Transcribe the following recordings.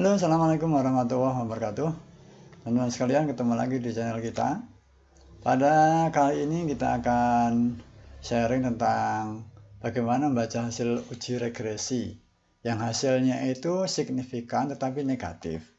Halo, assalamualaikum warahmatullahi wabarakatuh. Teman-teman sekalian, ketemu lagi di channel kita. Pada kali ini kita akan sharing tentang bagaimana membaca hasil uji regresi yang hasilnya itu signifikan tetapi negatif.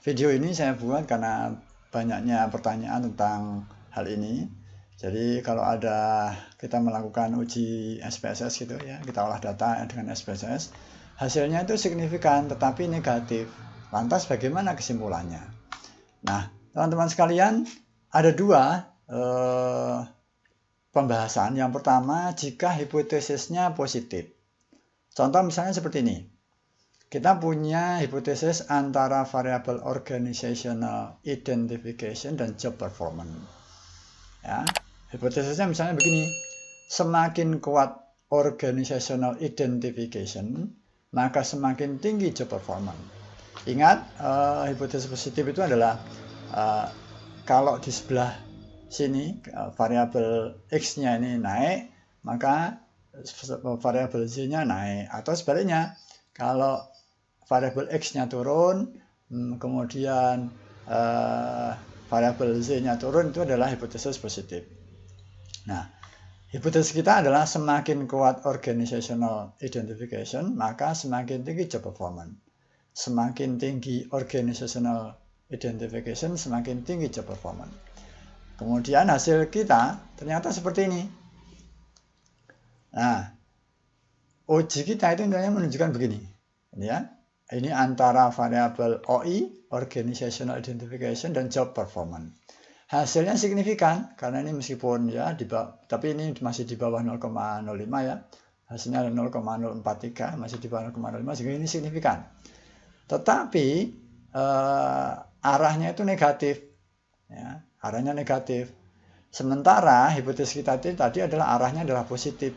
Video ini saya buat karena banyaknya pertanyaan tentang hal ini. Jadi kalau ada kita melakukan uji SPSS gitu ya, kita olah data dengan SPSS, hasilnya itu signifikan tetapi negatif. Lantas bagaimana kesimpulannya? Nah, teman-teman sekalian, ada dua pembahasan. Yang pertama, jika hipotesisnya positif. Contoh misalnya seperti ini. Kita punya hipotesis antara variabel organizational identification dan job performance. Ya, hipotesisnya misalnya begini. Semakin kuat organizational identification, maka semakin tinggi job performance. Ingat, hipotesis positif itu adalah kalau di sebelah sini variabel X-nya ini naik, maka variabel Z-nya naik. Atau sebaliknya, kalau variabel X-nya turun, kemudian variabel Z-nya turun, itu adalah hipotesis positif. Nah, hipotesis kita adalah semakin kuat organizational identification, maka semakin tinggi job performance. Semakin tinggi organizational identification, semakin tinggi job performance. Kemudian hasil kita ternyata seperti ini. Nah, uji kita itu menunjukkan begini. Ini ya. Ini antara variabel OI, organizational identification, dan job performance. Hasilnya signifikan karena ini meskipun ya tapi ini masih di bawah 0,05 ya. Hasilnya 0,043, masih di bawah 0,05, sehingga ini signifikan. Tetapi arahnya itu negatif. Ya, arahnya negatif. Sementara hipotesis kita tadi adalah arahnya adalah positif.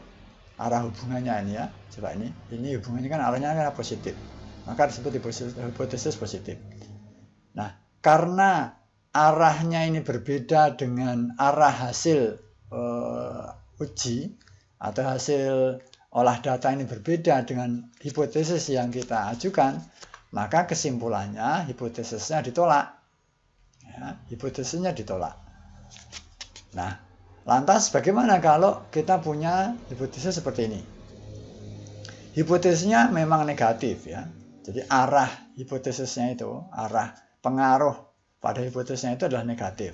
Arah hubungannya ini ya. Coba ini hubungannya kan arahnya adalah positif. Maka disebut hipotesis positif. Nah, karena arahnya ini berbeda dengan arah hasil uji atau hasil olah data ini berbeda dengan hipotesis yang kita ajukan, maka kesimpulannya hipotesisnya ditolak. Ya, hipotesisnya ditolak. Nah, lantas bagaimana kalau kita punya hipotesis seperti ini? Hipotesisnya memang negatif ya. Jadi arah hipotesisnya itu, arah pengaruh pada hipotesisnya itu adalah negatif.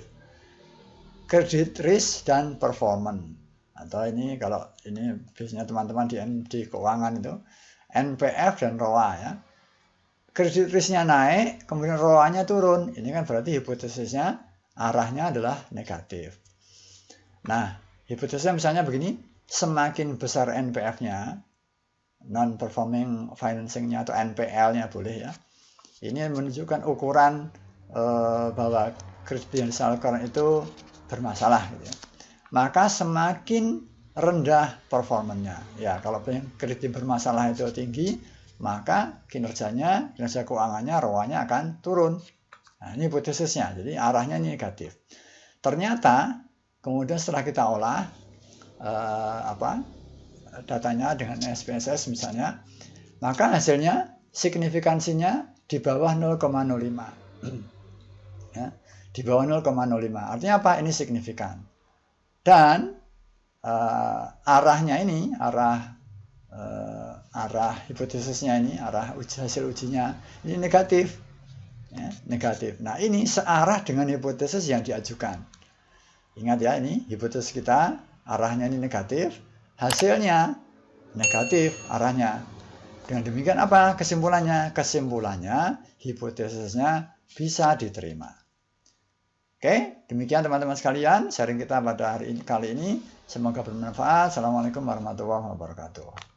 Credit risk dan performance. Atau ini kalau ini biasanya teman-teman di keuangan itu NPF dan ROA ya. Credit risk-nya naik, kemudian ROA-nya turun. Ini kan berarti hipotesisnya arahnya adalah negatif. Nah, hipotesisnya misalnya begini, semakin besar NPF-nya, non-performing financing-nya atau NPL-nya boleh ya. Ini menunjukkan ukuran bahwa kredit yang disalurkan itu bermasalah gitu ya. Maka semakin rendah performanya. Ya, kalau kredit bermasalah itu tinggi, maka kinerja keuangannya, ROA-nya akan turun. Nah, ini hipotesisnya. Jadi arahnya ini negatif. Ternyata kemudian setelah kita olah datanya dengan SPSS misalnya, maka hasilnya signifikansinya di bawah 0,05. Ya, di bawah 0,05. Artinya apa? Ini signifikan. Dan arahnya ini, arah hipotesisnya ini, arah hasil ujinya ini negatif. Ya, negatif. Nah, ini searah dengan hipotesis yang diajukan. Ingat ya, ini hipotesis kita, arahnya ini negatif, hasilnya negatif arahnya. Dengan demikian apa kesimpulannya? Kesimpulannya hipotesisnya bisa diterima. Oke, demikian teman-teman sekalian sharing kita pada kali ini. Semoga bermanfaat. Assalamualaikum warahmatullahi wabarakatuh.